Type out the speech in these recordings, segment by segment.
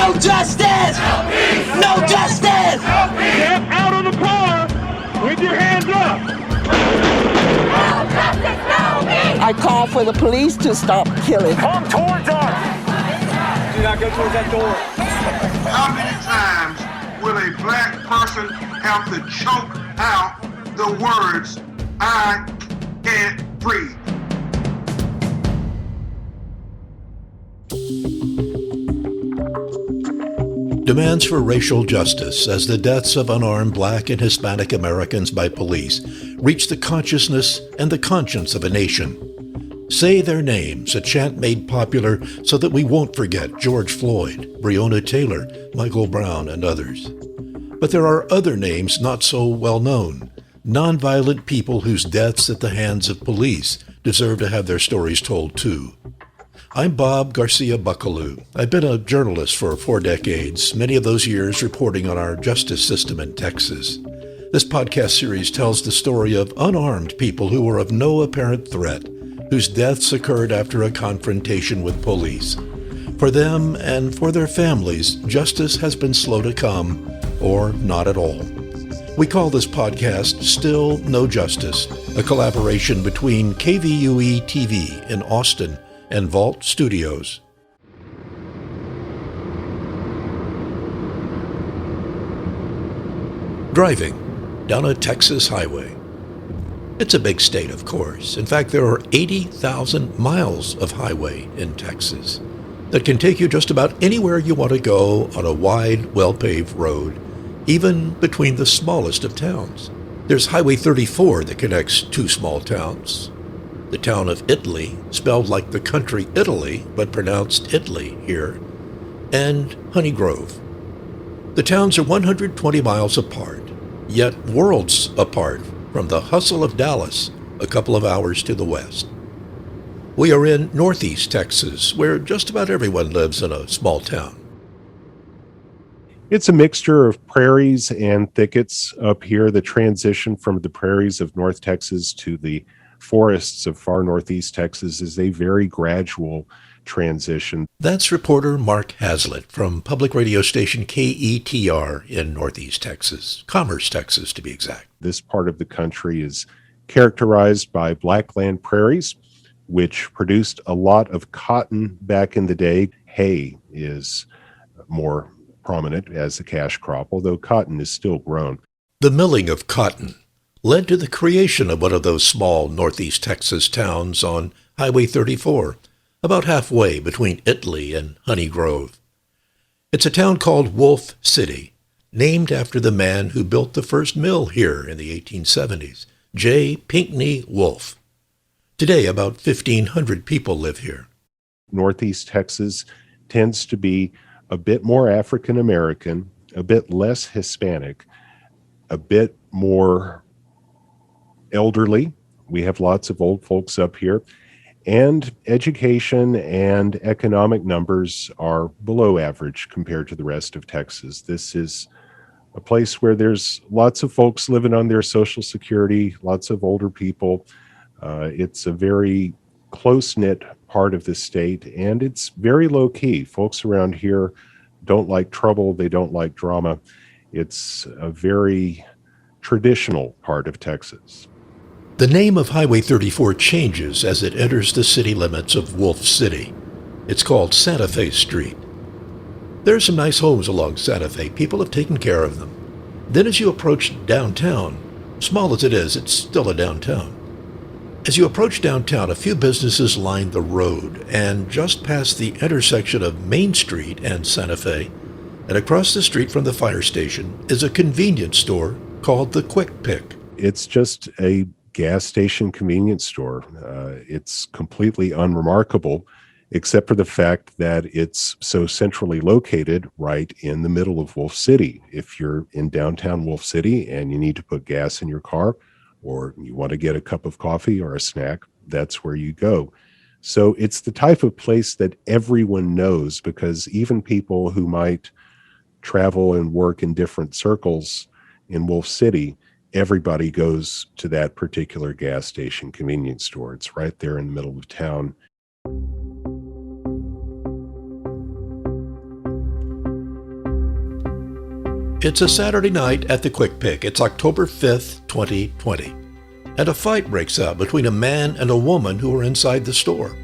No justice! No justice! Get out of the car with your hands up! No justice, no peace! I call for the police to stop killing. Come towards us! Do not go towards that door. How many times will a black person have to choke out the words, I can't breathe? Demands for racial justice as the deaths of unarmed Black and Hispanic Americans by police reach the consciousness and the conscience of a nation. Say their names, a chant made popular so that we won't forget George Floyd, Breonna Taylor, Michael Brown, and others. But there are other names not so well known, nonviolent people whose deaths at the hands of police deserve to have their stories told too. I'm Bob Garcia Buckaloo. I've been a journalist for 4 decades, many of those years reporting on our justice system in Texas. This podcast series tells the story of unarmed people who were of no apparent threat, whose deaths occurred after a confrontation with police. For them and for their families, justice has been slow to come, or not at all. We call this podcast Still No Justice, a collaboration between KVUE TV in Austin and Vault Studios. Driving down a Texas highway. It's a big state, of course. In fact, there are 80,000 miles of highway in Texas that can take you just about anywhere you want to go on a wide, well-paved road, even between the smallest of towns. There's Highway 34 that connects 2 small towns. The town of Italy, spelled like the country Italy, but pronounced Italy here, and Honey Grove. The towns are 120 miles apart, yet worlds apart from the hustle of Dallas, a couple of hours to the west. We are in Northeast Texas, where just about everyone lives in a small town. It's a mixture of prairies and thickets up here. The transition from the prairies of North Texas to the forests of far northeast Texas is a very gradual transition. That's reporter Mark Hazlitt from public radio station KETR in Northeast Texas, Commerce, Texas to be exact. This part of the country is characterized by blackland prairies, which produced a lot of cotton back in the day. Hay is more prominent as a cash crop, although cotton is still grown. The milling of cotton led to the creation of one of those small Northeast Texas towns on Highway 34, about halfway between Italy and Honey Grove. It's a town called Wolfe City, named after the man who built the first mill here in the 1870s, J. Pinckney Wolfe. Today, about 1,500 people live here. Northeast Texas tends to be a bit more African American, a bit less Hispanic, a bit more elderly. We have lots of old folks up here. And education and economic numbers are below average compared to the rest of Texas. This is a place where there's lots of folks living on their Social Security, lots of older people. It's a very close-knit part of the state, and it's very low-key. Folks around here don't like trouble. They don't like drama. It's a very traditional part of Texas. The name of Highway 34 changes as it enters the city limits of Wolfe City. It's called Santa Fe Street. There are some nice homes along Santa Fe. People have taken care of them. Then as you approach downtown, small as it is, it's still a downtown. As you approach downtown, a few businesses line the road, and just past the intersection of Main Street and Santa Fe, and across the street from the fire station, is a convenience store called the Quick Pick. It's just a gas station convenience store. It's completely unremarkable, except for the fact that it's so centrally located right in the middle of Wolfe City. If you're in downtown Wolfe City and you need to put gas in your car, or you want to get a cup of coffee or a snack, that's where you go. So it's the type of place that everyone knows, because even people who might travel and work in different circles in Wolfe City, everybody goes to that particular gas station convenience store. It's right there in the middle of town. It's a Saturday night at the Quick Pick. It's October 5th, 2020. And a fight breaks out between a man and a woman who are inside the store.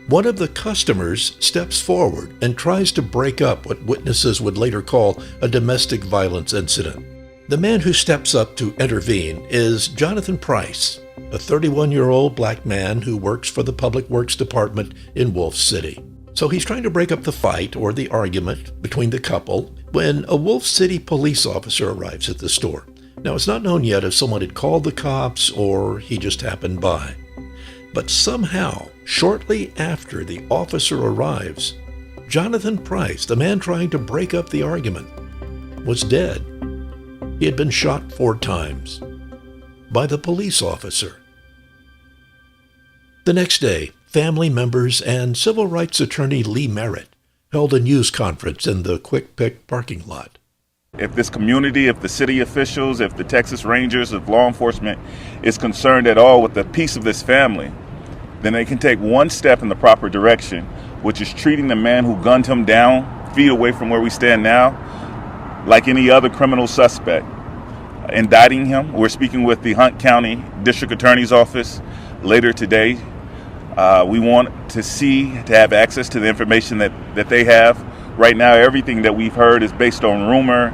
One of the customers steps forward and tries to break up what witnesses would later call a domestic violence incident. The man who steps up to intervene is Jonathan Price, a 31-year-old black man who works for the Public Works Department in Wolfe City. So he's trying to break up the fight or the argument between the couple when a Wolfe City police officer arrives at the store. Now, it's not known yet if someone had called the cops or he just happened by. But somehow, shortly after the officer arrives, Jonathan Price, the man trying to break up the argument, was dead. He had been shot 4 times by the police officer. The next day, family members and civil rights attorney Lee Merritt held a news conference in the Quick Pick parking lot. If this community, if the city officials, if the Texas Rangers, if law enforcement is concerned at all with the peace of this family, then they can take one step in the proper direction, which is treating the man who gunned him down feet away from where we stand now like any other criminal suspect, indicting him. We're speaking with the Hunt County District Attorney's Office later today. We want to have access to the information that they have. Right now, everything that we've heard is based on rumor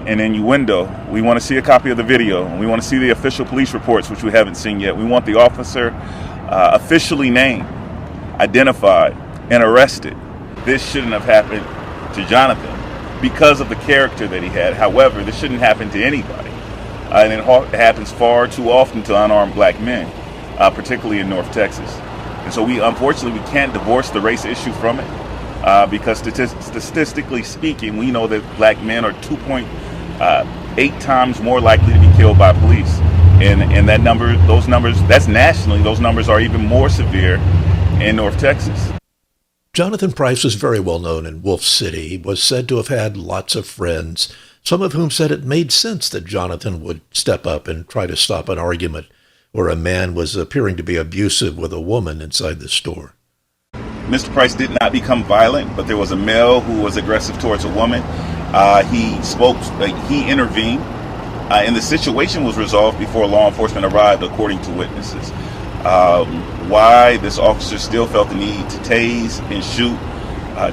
and innuendo. We want to see a copy of the video. We want to see the official police reports, which we haven't seen yet. We want the officer officially named, identified, and arrested. This shouldn't have happened to Jonathan because of the character that he had. However, this shouldn't happen to anybody. And it happens far too often to unarmed black men, particularly in North Texas. And so unfortunately, we can't divorce the race issue from it because statistically speaking, we know that black men are 2.8 times more likely to be killed by police. And those numbers, that's nationally, those numbers are even more severe in North Texas. Jonathan Price was very well known in Wolfe City. He was said to have had lots of friends, some of whom said it made sense that Jonathan would step up and try to stop an argument where a man was appearing to be abusive with a woman inside the store. Mr. Price did not become violent, but there was a male who was aggressive towards a woman. He intervened, and the situation was resolved before law enforcement arrived, according to witnesses. Why this officer still felt the need to tase and shoot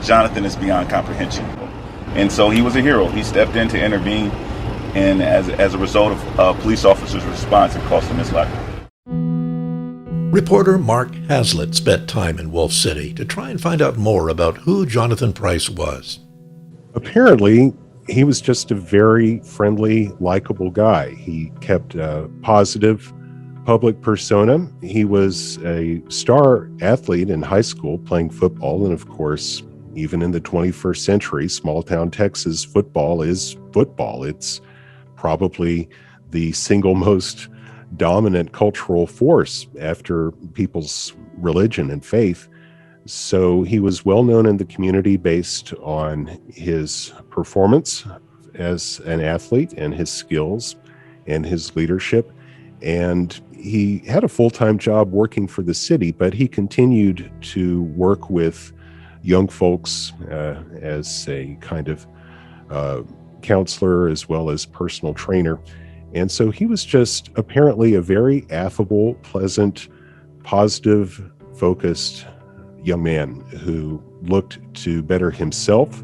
Jonathan is beyond comprehension. And so he was a hero. He stepped in to intervene, and as a result of police officers' response, it cost him his life. Reporter Mark Hazlitt spent time in Wolfe City to try and find out more about who Jonathan Price was. Apparently, he was just a very friendly, likable guy. He kept a positive public persona. He was a star athlete in high school playing football, and of course, even in the 21st century, small-town Texas, football is football. It's probably the single most dominant cultural force after people's religion and faith. So he was well known in the community based on his performance as an athlete and his skills and his leadership. And he had a full-time job working for the city, but he continued to work with young folks as a kind of counselor as well as personal trainer. And so he was just apparently a very affable, pleasant, positive, focused young man who looked to better himself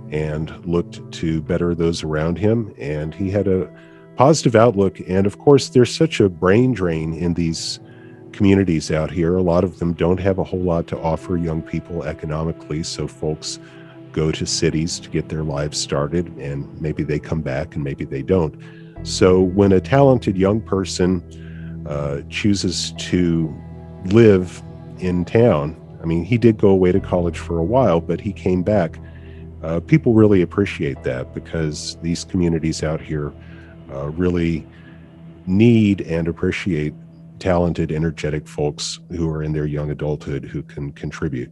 and looked to better those around him. And he had a positive outlook. And of course, there's such a brain drain in these communities out here. A lot of them don't have a whole lot to offer young people economically. So folks go to cities to get their lives started, and maybe they come back and maybe they don't. So when a talented young person chooses to live in town, I mean, he did go away to college for a while, but he came back. People really appreciate that because these communities out here really need and appreciate talented, energetic folks who are in their young adulthood who can contribute.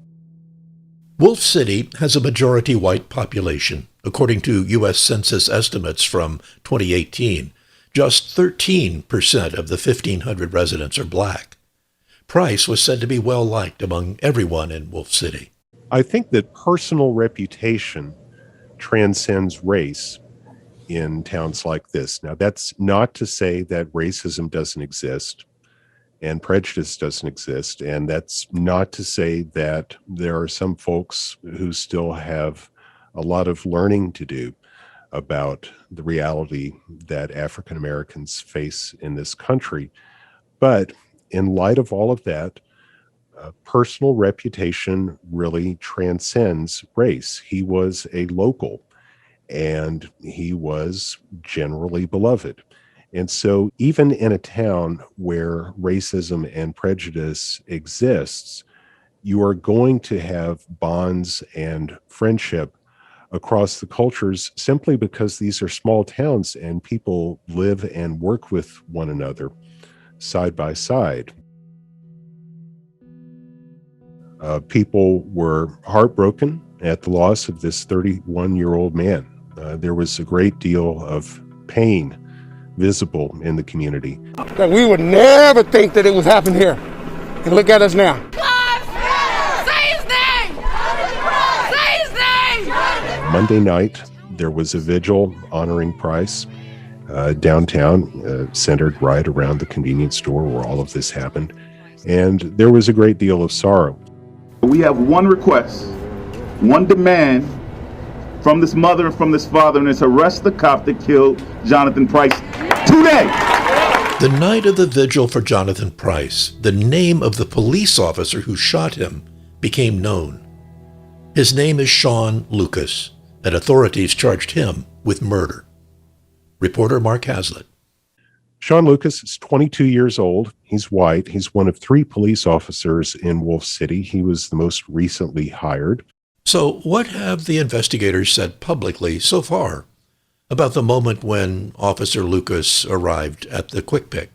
Wolfe City has a majority white population. According to U.S. Census estimates from 2018, just 13% of the 1,500 residents are black. Price was said to be well-liked among everyone in Wolfe City. I think that personal reputation transcends race. in towns like this. Now, that's not to say that racism doesn't exist and prejudice doesn't exist. And that's not to say that there are some folks who still have a lot of learning to do about the reality that African Americans face in this country. But in light of all of that, personal reputation really transcends race. He was a local and he was generally beloved. And so even in a town where racism and prejudice exists, you are going to have bonds and friendship across the cultures simply because these are small towns and people live and work with one another side by side. People were heartbroken at the loss of this 31-year-old man. There was a great deal of pain visible in the community. That we would never think that it was happening here. And look at us now. Say his name! Say his name! Monday night, there was a vigil honoring Price downtown, centered right around the convenience store where all of this happened. And there was a great deal of sorrow. We have one request, one demand from this mother and from this father, and it's arrest the cop that killed Jonathan Price today. The night of the vigil for Jonathan Price, the name of the police officer who shot him became known. His name is Sean Lucas, and authorities charged him with murder. Reporter Mark Hazlitt. Sean Lucas is 22 years old. He's white. He's one of 3 police officers in Wolfe City. He was the most recently hired. So what have the investigators said publicly so far about the moment when Officer Lucas arrived at the Quick Pick?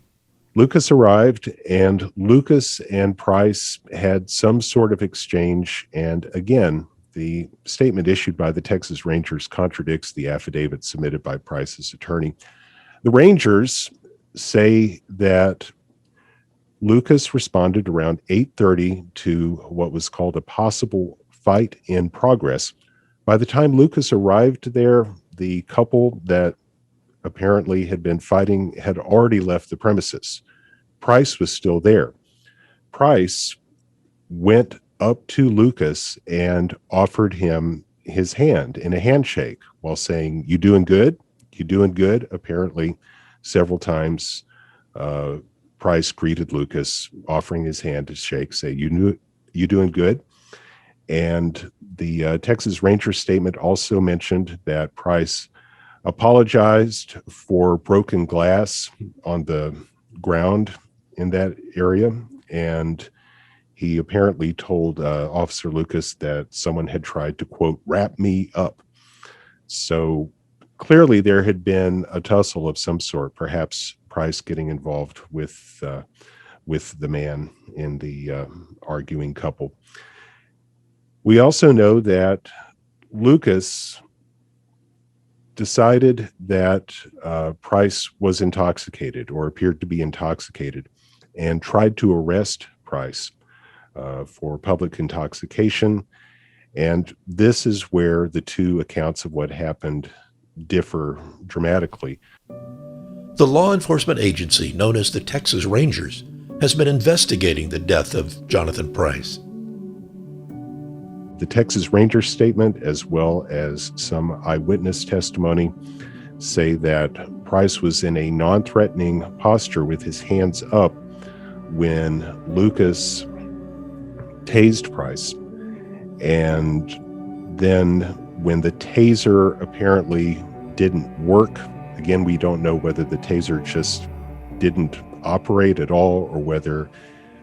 Lucas arrived, and Lucas and Price had some sort of exchange. And again, the statement issued by the Texas Rangers contradicts the affidavit submitted by Price's attorney. The Rangers say that Lucas responded around 8:30 to what was called a possible fight in progress. By the time Lucas arrived there, the couple that apparently had been fighting had already left the premises. Price was still there. Price went up to Lucas and offered him his hand in a handshake while saying, "You doing good? You doing good?" Apparently, several times, Price greeted Lucas, offering his hand to shake, say, you doing good? And the Texas Rangers statement also mentioned that Price apologized for broken glass on the ground in that area. And he apparently told Officer Lucas that someone had tried to, quote, wrap me up. So clearly there had been a tussle of some sort, perhaps Price getting involved with the man in the arguing couple. We also know that Lucas decided that Price was intoxicated or appeared to be intoxicated and tried to arrest Price for public intoxication. And this is where the 2 accounts of what happened differ dramatically. The law enforcement agency known as the Texas Rangers has been investigating the death of Jonathan Price. The Texas Rangers statement, as well as some eyewitness testimony, say that Price was in a non-threatening posture with his hands up when Lucas tased Price. And then when the taser apparently didn't work, again, we don't know whether the taser just didn't operate at all or whether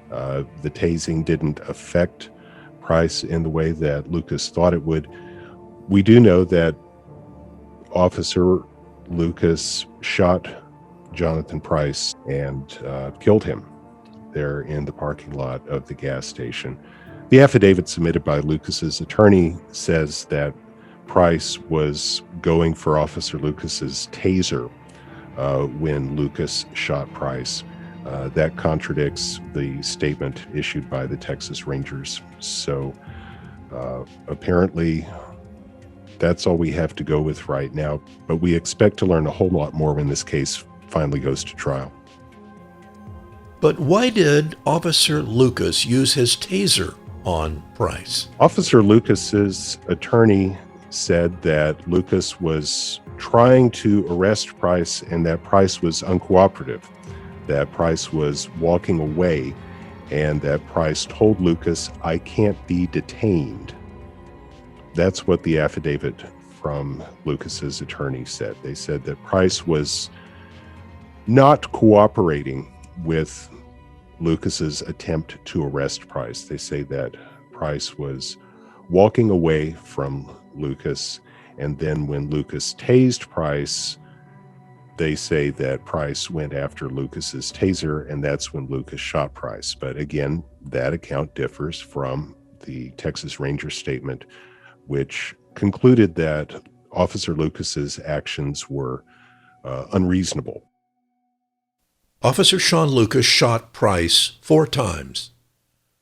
the tasing didn't affect Price in the way that Lucas thought it would. We do know that Officer Lucas shot Jonathan Price and killed him there in the parking lot of the gas station. The affidavit submitted by Lucas's attorney says that Price was going for Officer Lucas's taser when Lucas shot Price. That contradicts the statement issued by the Texas Rangers. So apparently That's all we have to go with right now, but we expect to learn a whole lot more when this case finally goes to trial. But why did Officer Lucas use his taser on Price? Officer Lucas's attorney said that Lucas was trying to arrest Price and that Price was uncooperative, that Price was walking away, and that Price told Lucas, "I can't be detained." That's what the affidavit from Lucas's attorney said. They said that Price was not cooperating with Lucas's attempt to arrest Price. They say that Price was walking away from Lucas, and then when Lucas tased Price, they say that Price went after Lucas's taser, and that's when Lucas shot Price. But again, that account differs from the Texas Ranger statement, which concluded that Officer Lucas's actions were unreasonable. Officer Sean Lucas shot Price 4 times.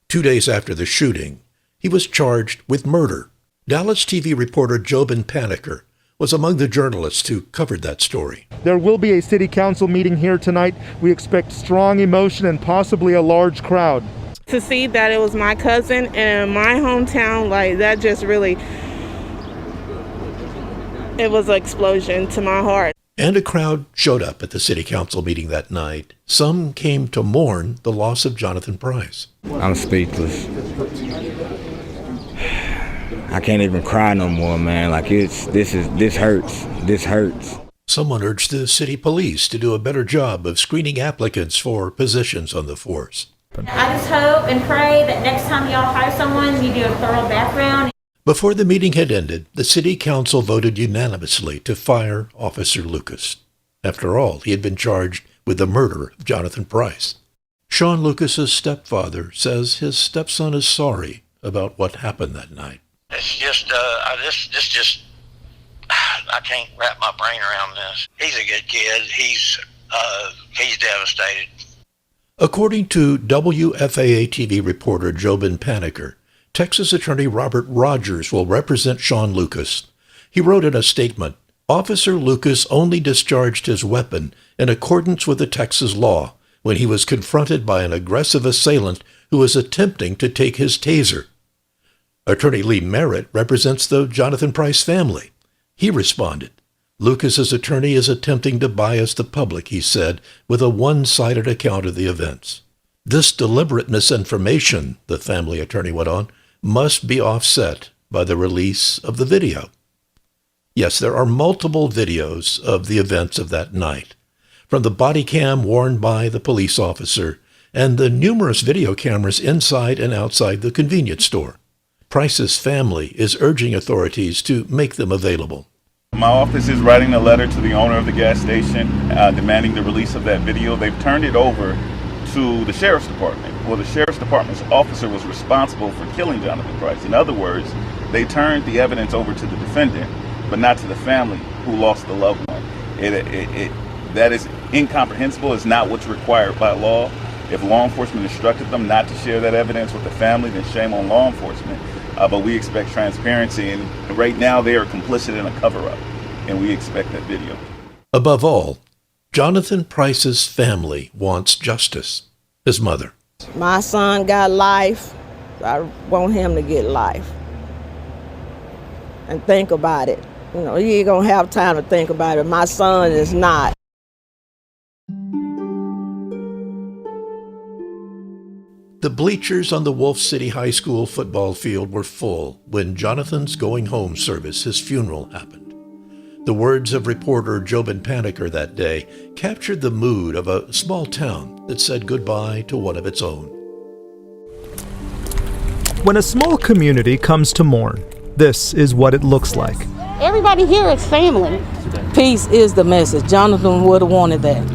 2 days after the shooting, he was charged with murder. Dallas TV reporter Jobin Paniker was among the journalists who covered that story. There will be a city council meeting here tonight. We expect strong emotion and possibly a large crowd. To see that it was my cousin in my hometown, like that just really, it was an explosion to my heart. And a crowd showed up at the city council meeting that night. Some came to mourn the loss of Jonathan Price. I'm speechless. I can't even cry no more, man. Like this hurts. Someone urged the city police to do a better job of screening applicants for positions on the force. I just hope and pray that next time y'all hire someone, you do a thorough background. Before the meeting had ended, the city council voted unanimously to fire Officer Lucas. After all, he had been charged with the murder of Jonathan Price. Sean Lucas's stepfather says his stepson is sorry about what happened that night. It's just, I can't wrap my brain around this. He's a good kid. He's devastated. According to WFAA TV reporter Jobin Paniker, Texas Attorney Robert Rogers will represent Sean Lucas. He wrote in a statement, "Officer Lucas only discharged his weapon in accordance with the Texas law when he was confronted by an aggressive assailant who was attempting to take his taser." Attorney Lee Merritt represents the Jonathan Price family. He responded, "Lucas's attorney is attempting to bias the public," he said, with a one-sided account of the events. "This deliberate misinformation," the family attorney went on, "must be offset by the release of the video." Yes, there are multiple videos of the events of that night, from the body cam worn by the police officer and the numerous video cameras inside and outside the convenience store. Price's family is urging authorities to make them available. My office is writing a letter to the owner of the gas station demanding the release of that video. They've turned it over to the sheriff's department. Well, the sheriff's department's officer was responsible for killing Jonathan Price. In other words, they turned the evidence over to the defendant, but not to the family who lost the loved one. That is incomprehensible. It's not what's required by law. If law enforcement instructed them not to share that evidence with the family, then shame on law enforcement. But we expect transparency, and right now they are complicit in a cover-up, and we expect that video. Above all, Jonathan Price's family wants justice. His mother. My son got life. I want him to get life. And think about it. You know, you ain't gonna have time to think about it. My son is not. The bleachers on the Wolfe City High School football field were full when Jonathan's going home service, his funeral, happened. The words of reporter Jobin Paniker that day captured the mood of a small town that said goodbye to one of its own. When a small community comes to mourn, this is what it looks like. Everybody here is family. Peace is the message. Jonathan would have wanted that.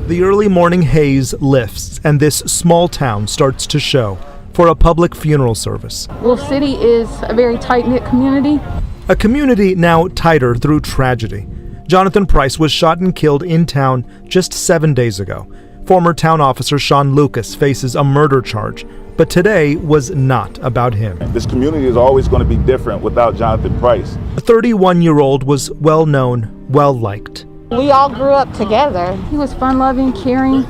The early morning haze lifts, and this small town starts to show for a public funeral service. Wolfe City is a very tight-knit community. A community now tighter through tragedy. Jonathan Price was shot and killed in town just 7 days ago. Former town officer Sean Lucas faces a murder charge. But today was not about him. This community is always going to be different without Jonathan Price. The 31-year-old was well-known, well-liked. We all grew up together. He was fun-loving, caring,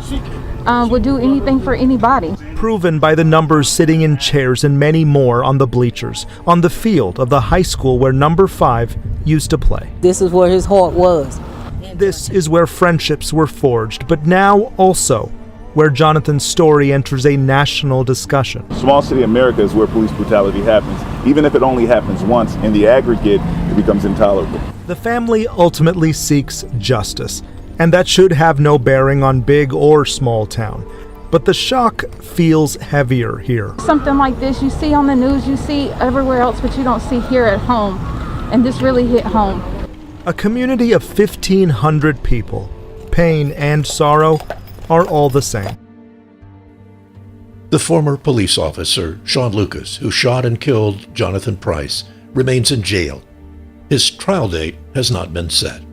would do anything for anybody. Proven by the numbers sitting in chairs and many more on the bleachers, on the field of the high school where number 5 used to play. This is where his heart was. This is where friendships were forged, but now also where Jonathan's story enters a national discussion. Small city America is where police brutality happens. Even if it only happens once, in the aggregate, it becomes intolerable. The family ultimately seeks justice, and that should have no bearing on big or small town. But the shock feels heavier here. Something like this you see on the news, you see everywhere else, but you don't see here at home. And this really hit home. A community of 1,500 people, pain and sorrow are all the same. The former police officer, Sean Lucas, who shot and killed Jonathan Price, remains in jail. His trial date has not been set.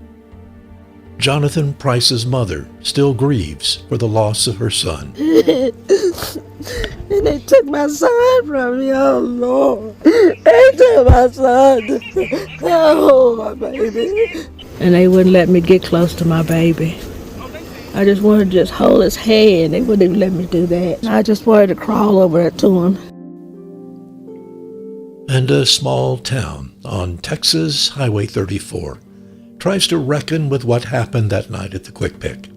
Jonathan Price's mother still grieves for the loss of her son. And they took my son from me, oh Lord. They took my son. Oh, my baby. And they wouldn't let me get close to my baby. I just wanted to just hold his hand. They wouldn't even let me do that. I just wanted to crawl over there to him. And a small town on Texas Highway 34 tries to reckon with what happened that night at the Quick Pick.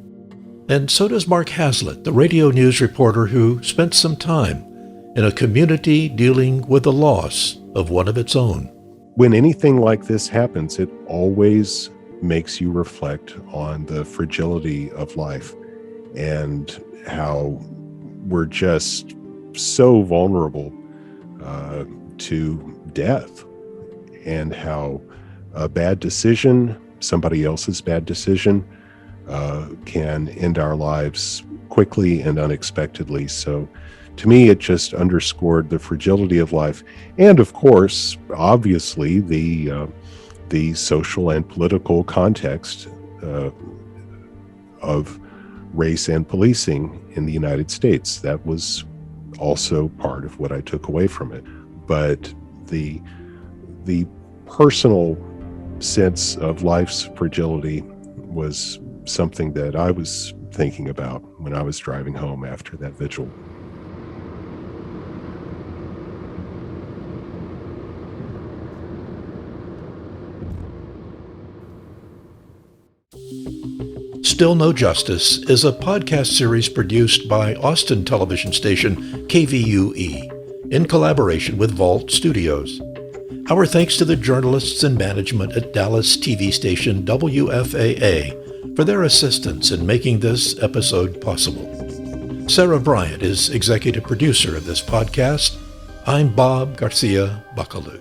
And so does Mark Hazlitt, the radio news reporter who spent some time in a community dealing with the loss of one of its own. When anything like this happens, it always makes you reflect on the fragility of life and how we're just so vulnerable to death, and how a bad decision, somebody else's bad decision, can end our lives quickly and unexpectedly. So to me, it just underscored the fragility of life. And of course, obviously, the social and political context of race and policing in the United States. That was also part of what I took away from it. But the personal sense of life's fragility was something that I was thinking about when I was driving home after that vigil. Still No Justice is a podcast series produced by Austin television station KVUE in collaboration with Vault Studios. Our thanks to the journalists and management at Dallas TV station WFAA for their assistance in making this episode possible. Sarah Bryant is executive producer of this podcast. I'm Bob Garcia Bacalou.